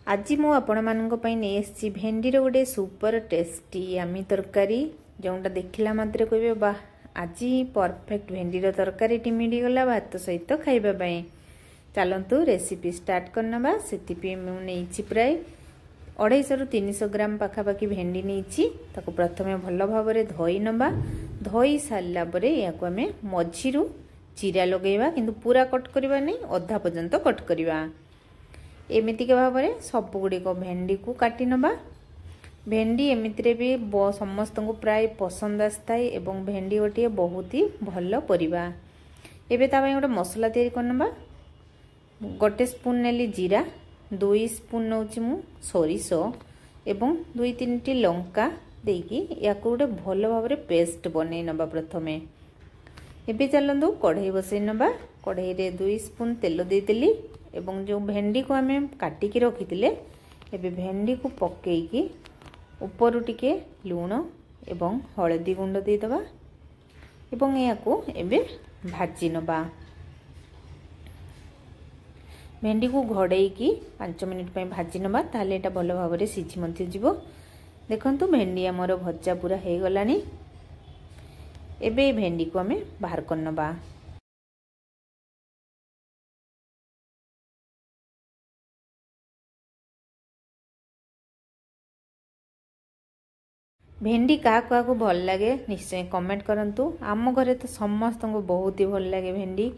आज मु आपण मानक पई नै एसची भेंडीर गोटे सुपर टेस्टी आमी तरकारी जोंटा देखला मात्र कहबे वाह आज परफेक्ट भेंडीर तरकारी टी मिली गला भात सहित खाइबा पई। चलंतु रेसिपी स्टार्ट करनबा। सेतिपि मु नेइछि प्राय 250 रु 300 ग्राम पाखापाखी भेंडी नेइछि। ताको प्रथमे भल भाबरे धोई नबा। धोई सारला परे याको आमे मझिरु चिरा लगेबा, किंतु पूरा कट करबा नै, अधा पर्यंत कट करबा। एमितिक भाव में सबुगुड़िक भेंडी को काटी नबा। भेंडी एमितिरे भी समस्त को प्राय पसंद आसताए एवं भेंडी गोटे बहुत ही भल परिबा। एबे ता गोटे मसला तैयारी करनबा। गोटे स्पून नेली जीरा, 2 स्पून नौची मु सोरिष एवं 2-3 लंका देकी याको गोटे भल भाव में पेस्ट बनै नबा। प्रथमे एबे चलंदु कढ़ाई बसै नबा। कढ़ाई रे 2 स्पून तेल देदेली एवं जो भेंडी को आमे काटिकी रखिथिले एबे भेंडी को पकेइकी ऊपर टिके लूण एवं हळदी गुंड दे दबा एवं याको एबे भाजी नबा। भेंडी को घोड़ेइकी 5 मिनिट पय भाजी नबा, ताले एटा भलो भाव रे सिझी मथि जिवो। देखंतु भेंडी हमर भजा पूरा हे गलानी। एबे भेंडी को आमे बाहर करनबा। भेंडी क्या को भल लगे निश्चय कमेंट करंतु। आम घरे तो समस्त को बहुत ही भल लगे भेंडी।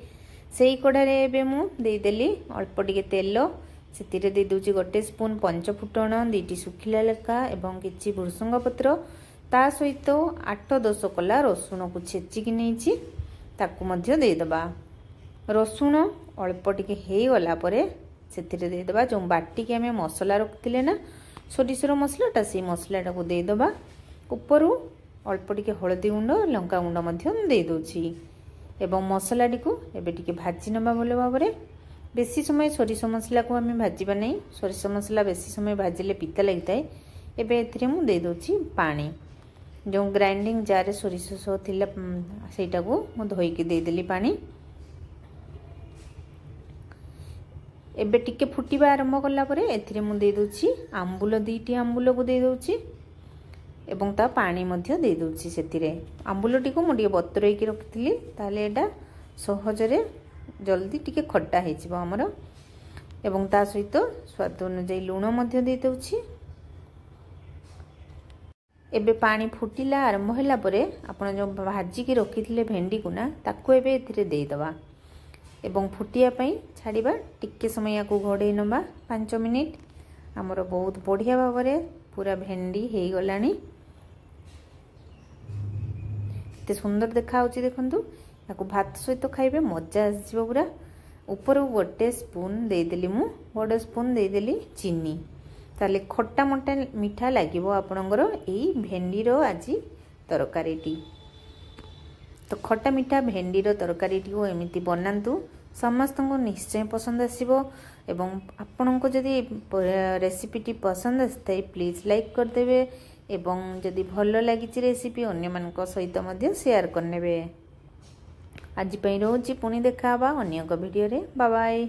से कड़े एबे मु देदेली अल्प टिके तेल, से दे दूची 1 स्पून पंचफुटण, 2टी सुखिला लंका एवं किछि भृसंग पत्र, ता सहित 8-10 कला रसुण को छेचिकी नेछि ताकू मध्य दे दबा। रसुण अल्प टिके हे गला परे सेथिरे दे दबा जो बाटी के हमें मसला रखथिले ना सोरिषर मसलाटा, से मसलाटा को दे दबा। उपरू अल्प टिके हळदी गुंड, लंका गुंड मध्य दे दोछि एवं मसला टी को एबे टिके भाजी नबा भल भाव में। बेसी समय सोरिष मसला को आम भाजबा नहीं, सोरिष मसला बेसी समय भाजिले पिता लगिताए। एबे एथिरे मु दे दोछि पानी। जो ग्राइंडिंग जार सोरिष सो थिला सेटा को मु धोईकी दे देली पानी। एबे टिके फुटिबा आरंभ कला परे एथिरे मु दे दोछि आंबुल, 2टी आंबुल को दे दोछि एवं ता पानी मध्य दे दोछि। सेतिरे आंबुल टी को मु टिके बतुरैकी रखिथिली, ताले एटा सहजरे जल्दी टिके खट्टा हे जिवो हमर। एवं ता सहित स्वाद अनुसार लूण मध्य दे दोछि। एबे पानी फुटिला आरंभ होला परे आपण जो भाजी की रखिथिले भेंडी को ना ताको एबे एथिरे दे दबा एवं फुटिया पई छाड़ीबा। टिके समय याको घोड़े नबा 5 मिनिट। हमर बहुत बढ़िया भाव में पूरा भेंडी हे गलानी। एते सुंदर देखा होची देखंतु। याको भात सहित खाइबे मजा आसीबो पूरा। ऊपर 1 स्पून दे देली मु, 1 स्पून दे देली चीनी, ताले खट्टा मोटा मीठा लागिबो आपनकर एई भेंडीर आज तरकारीटी। तो खट्टा मीठा भेंडीर तरकारीटी को एमिति बनांतु, समस्त को निश्चय पसंद आसीबो। एवं आपन को जदि रेसिपीटी पसंद आसताए प्लीज लाइक कर देबे एवं जदि भल लागिछि रेसिपी अन्य मानक सहित मध्य शेयर करनेबे। आज पई रोजी पुणी देखा बा अन्य एक वीडियो रे। Bye bye.